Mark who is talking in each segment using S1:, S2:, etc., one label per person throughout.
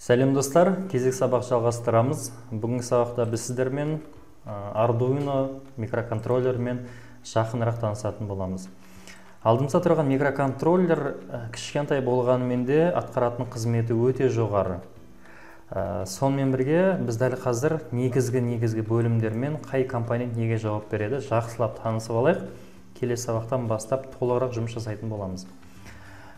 S1: Сәлем достар, кезек сабақ жалғастырамыз. Бүгінгі сабақта біз сіздермен Arduino микроконтроллермен жақынырақ танысатын боламыз. Алдымызда тұрған микроконтроллер кішкентай болғанымен де атқаратын қызметі өте жоғары. Сонымен бірге біз дәл қазір негізгі бөлімдермен қай компонент неге жауап береді жақсылап танысып алайық. Келесі сабақтан бастап толығырақ жұмыс жасайтын боламыз.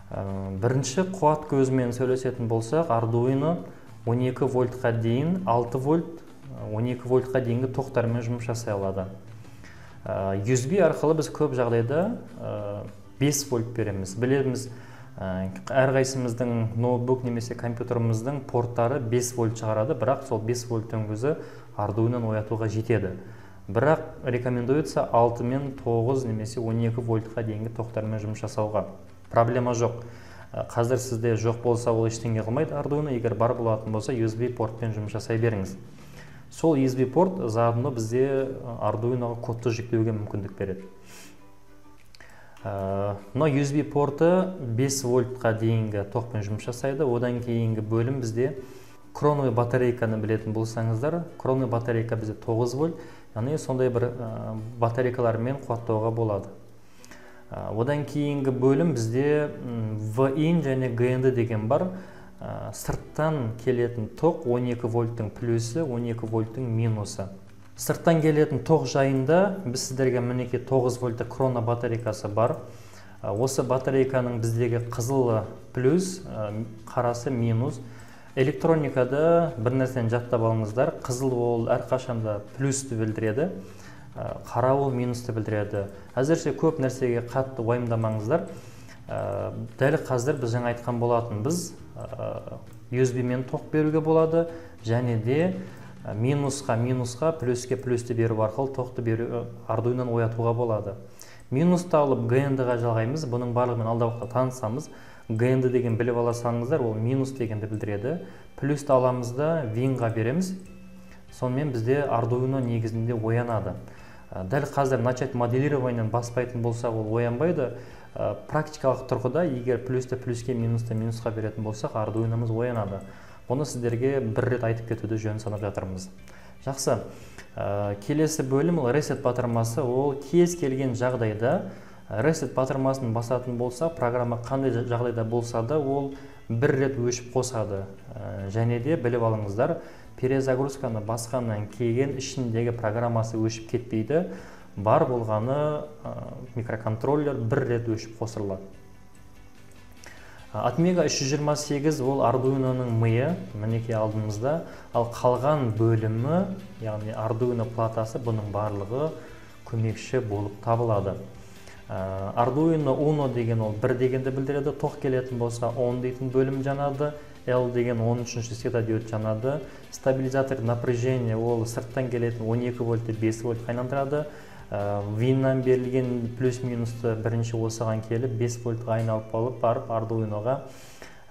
S1: Бірінші қуат көзімен сөйлесетін болсақ, Arduino 12 вольтқа дейін 6 вольт, 12 вольтқа дейінгі тоқтармен жұмыс жасай алады. USB арқылы біз көп жағдайда 5 вольт береміз. Білеміз, әрқайсымыздың ноутбук немесе компьютеріміздің порттары 5 вольт шығарады, бірақ сол 5 вольттың өзі Arduino'ны оятуға жетеді. Бірақ рекомендуется 6 мен 9 немесе 12 вольтқа дейінгі тоқтармен жұмыс жасауға. Проблема жоқ. Қазір сізде жоқ болса, ол ештеңе қылмайды Arduino. Егер бар болатын болса, USB портпен жұмыс жасай беріңіз. Сол USB порт заодно бізде Arduino'ға кодты жүктеуге мүмкіндік береді. Но USB порты 5 вольтқа дейінгі тоқпен жұмыс жасайды. Одан кейінгі бөлім бізде кроновый батарейканы білетін болсаңыздар, кроновый батарейка бізде 9 вольт, яғни сондай бір батарейкалармен қуаттауға болады. Одан кейінгі бөлім бізде V-in және GND деген бар. Сырттан келетін тоқ 12 вольттың плюсы, 12 вольттың минусы. Сырттан келетін тоқ жайында біз сіздерге мінеке 9 вольтты крона батарейкасы бар. Осы батарейканың біздегі қызылы плюс, қарасы минус. Электроникада бір нәрсені жаттап алыңыздар. Қызыл ол әрқашанда плюсті білдіреді. Қара ол минусты білдіреді. Әзірше көп нәрсеге қатты уайымдамаңыздар. Дәл қазір біз жаңа айтқан болатын, біз USB мен тоқ беруге болады, және де минусқа минусқа, плюске плюсті беру арқылы тоқты беру Arduino'ны оятуға болады. Минусты алып GND-ға жалғаймыз, бұның барлығымен алда уақытта танысамыз. GND деген біліп аласаңыздар, ол минус дегенді білдіреді. Плюсті аламыз да Win-ға береміз. Сонымен бізде Arduino негізінде оянады. Дәл қазір начать моделированиен баспайтын болса, ол оянбайды. Практикалық тұрғыда, егер плюсті плюске, минусты минусқа беретін болсақ, Arduino'мыз оянады. Бұны сіздерге бір рет айтып кетуді жөн санап жатырмыз. Жақсы. Келесі бөлім ол reset батырмасы. Ол кез келген жағдайда reset батырмасын басатын болса, программа қандай жағдайда болса да, ол бір рет өшіп қосады. Және де біліп алыңыздар, перезагрузканы басқаннан кейін ішіндегі программасы өшіп кетпейді. Бар болғаны микроконтроллер бір рет өшіп қосырылады. Atmega 328 ол Arduino'ның миы, мінеке алдымызда. Ал қалған бөлімі, яғни Arduino платасы, бұның барлығы көмекші болып табылады. Arduino Uno деген ол 1 дегенді білдіреді, тоқ келетін болса 10 дейтін бөлім жанады, L деген 13-ші светодиод жанады, стабилизатор напряжения ол сырттан келетін 12 вольтті 5 вольт қайнандырады, Win-нан берілген плюс-минусты бірінші осыған келіп 5 вольтқа айналып барып Arduino'ға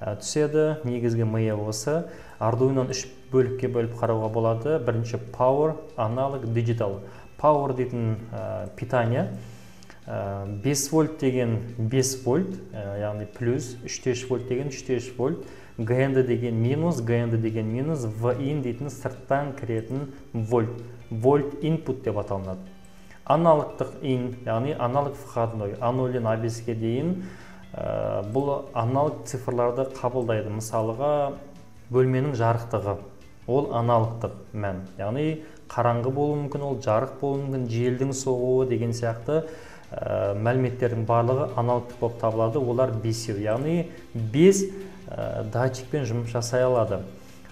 S1: түседі. Негізгі миы осы. Arduino'ны 3 бөлікке бөліп қарауға болады. Бірінші Power, Analog, Digital. Power дейтін питание. 5 вольт деген 5 вольт, яғни плюс, 3-3 вольт деген 3-3 вольт, GND деген минус, GND деген минус, V-in дейтін сырттан кіретін вольт. Вольт input деп аталынады. Аналогтық in, яғни аналог входной, A0-ден A5-ке дейін бұл аналог цифрларды қабылдайды. Мысалыға бөлменің жарықтығы, ол аналогтық мән. Яғни қараңғы болуы мүмкін, ол жарық болуы мүмкін, желдің соғуы деген сияқты мәліметтердің барлығы аналогтық болып табылады. Олар бесеу, яғни 5 датчикпен жұмыс жасай алады.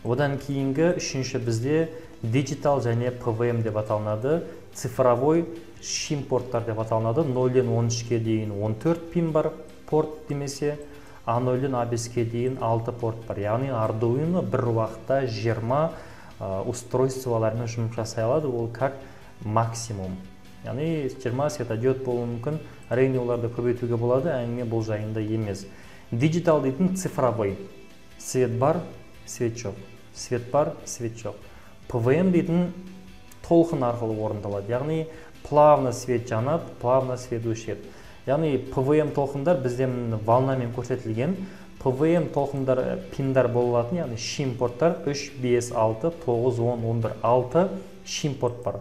S1: Одан кейінгі үшінші бізде digital және PWM деп аталынады. Цифровой шим порттар деп аталынады. 0-ден 13-ке дейін 14 пин бар порт демесе, A0-ден A5-ке дейін 6 порт бар. Яғни Arduino бір уақытта 20 устройстволармен жұмыс жасай алады. Ол как максимум. Яғни 20 светодиод болуы мүмкін, әрине оларды көбейтуге болады, әңгіме бұл жайында емес. Digital дейтін цифровой. Свет бар, свет жоқ. Свет бар, свет жоқ. PWM дейтін толқын арқылы орындалады. Яғни плавно свет жанады, плавно свет өшеді. Яғни PWM толқындар бізде волнамен көрсетілген. PWM толқындар пиндар болатын, яғни шим порттар 3, 5, 6, 9, 10, 11, 6 шим порт бар.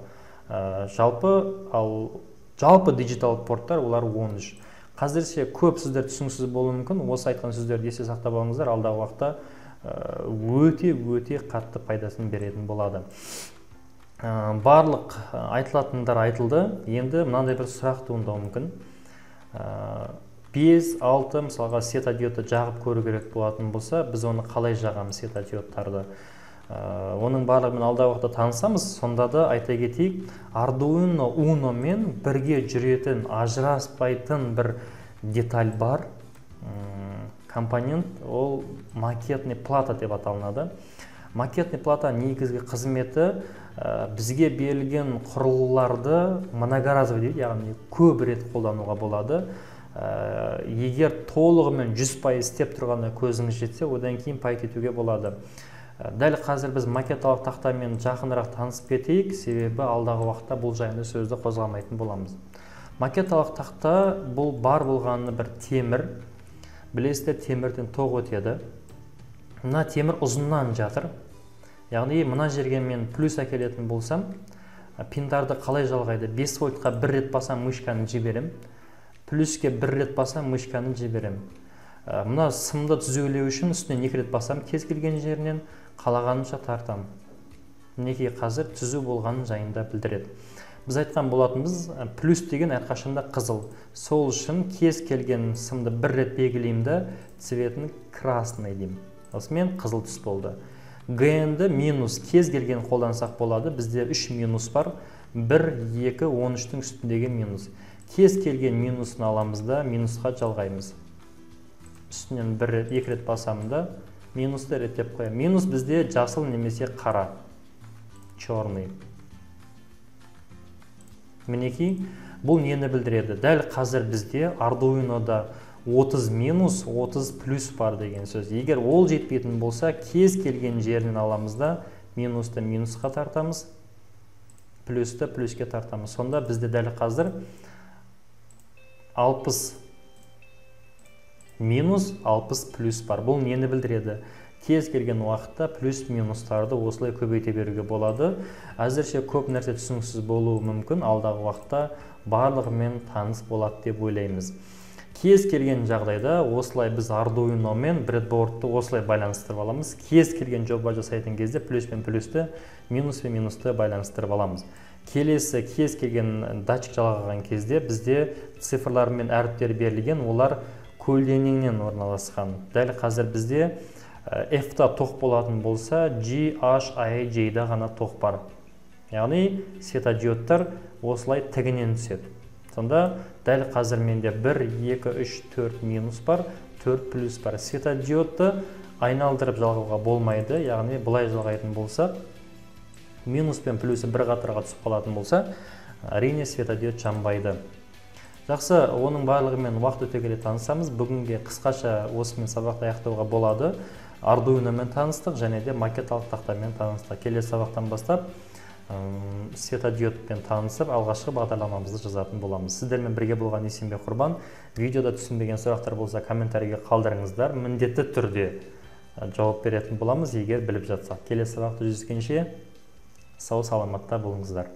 S1: Жалпы диджитал порттар олар 13. Қазірше көп сіздер түсініксіз болуы мүмкін. Осы айтқан сөздерді есте сақтап алыңыздар, алдағы уақытта өте қатты пайдасын беретін болады. Барлық айтылатындар айтылды. Енді мынандай бір сұрақ туындауы мүмкін. 5, 6 мысалға светодиодты жағып көру керек болатын болса, біз оны қалай жағамыз светодиодтарды? Оның барлығымен алдағы уақытта танысамыз. Сонда да айта кетейік, Arduino Uno мен бірге жүретін, ажыраспайтын бір деталь бар. Компонент, ол макетный плата деп аталынады. Макетный плата негізгі қызметі бізге берілген құрылғыларды многоразовый дейді, яғни көп рет қолдануға болады. Егер толығымен 100% істеп тұрғанда көзіңіз жетсе, одан кейін пайт етуге болады. Дәл қазір біз макеталық тақтамен жақынырақ танысып кетейік, себебі алдағы уақытта бұл жайында сөзді қозғамайтын боламыз. Макеталық тақта бұл бар болғаны бір темір. Білесіздер, темірден тоқ өтеді. Мына темір ұзыннан жатыр. Яғни мына жерге мен плюс әкелетін болсам, пиндарды қалай жалғайды? 5 вольтқа бір рет басам, мышканы жіберем. Плюске бір рет басам, мышканы жіберем. Мына сымды түзеулеу үшін үстіне 2 рет басам, кез келген жерінен қалағанынша тартам. Мінекей қазір түзу болғанын жайында білдіреді. Біз айтқан болатынбыз, плюс деген әрқашанда қызыл. Сол үшін кез келген сымды бір рет белгілеймді, цветін красный деймін. Осымен қызыл түс болды. ГН-ді минус кез келген қолдансақ болады. Бізде 3 минус бар. 1, 2, 13-тің үстіндегі минус. Кез келген минусын аламыз да минусқа жалғаймыз. Үстінен 2 рет басамында минусты реттеп қоямын. Минус бізде жасыл немесе қара. Черный. Мінекей, бұл нені білдіреді? Дәл қазір бізде Arduino'да 30 минус, 30 плюс бар деген сөз. Егер ол жетпейтін болса, кез келген жерінен аламыз да минусты минусқа тартамыз, плюсті плюске тартамыз. Сонда бізде дәл қазір 60 минус, 60 плюс бар. Бұл нені білдіреді? Кез келген уақытта плюс-минустарды осылай көбейте беруге болады. Әзірше көп нәрсе түсініксіз болуы мүмкін, алдағы уақытта барлығымен таныс болады деп ойлаймыз. Кез келген жағдайда осылай біз Arduino мен бредбордты осылай байланыстырып аламыз. Кез келген жоба жасайтын кезде плюс пен плюсті, минус пен минусты байланыстырып аламыз. Келесі кез келген датчик жалғаған кезде бізде цифрлар мен әріптер берілген, олар көлденеңнен орналасқан. Дәл қазір бізде F-та тоқ болатын болса, G, H, I, J-да ғана тоқ бар. Яғни светодиодтар осылай тігінен түседі. Сонда дәл қазір менде 1, 2, 3, 4 минус бар, 4 плюс бар. Светодиодты айналдырып жалғауға болмайды. Яғни бұлай жалғайтын болса, минус пен плюсы бір қатарға түсіп қалатын болса, әрине светодиод жанбайды. Жақсы, оның барлығымен уақыт өте келе танысамыз. Бүгінге қысқаша осымен сабақты аяқтауға болады. Arduino'мен таныстық және де макеталық тақтамен таныстық. Келесі сабақтан бастап светодиодпен танысып, алғашқы бағдарламамызды жазатын боламыз. Сіздермен бірге болған Есенбек Құрбан. Видеода түсінбеген сұрақтар болса, комментарийге қалдырыңыздар. Міндетті түрде жауап беретін боламыз, егер біліп жатсақ. Келесі сабақта жүздескенше сау саламатта болыңыздар.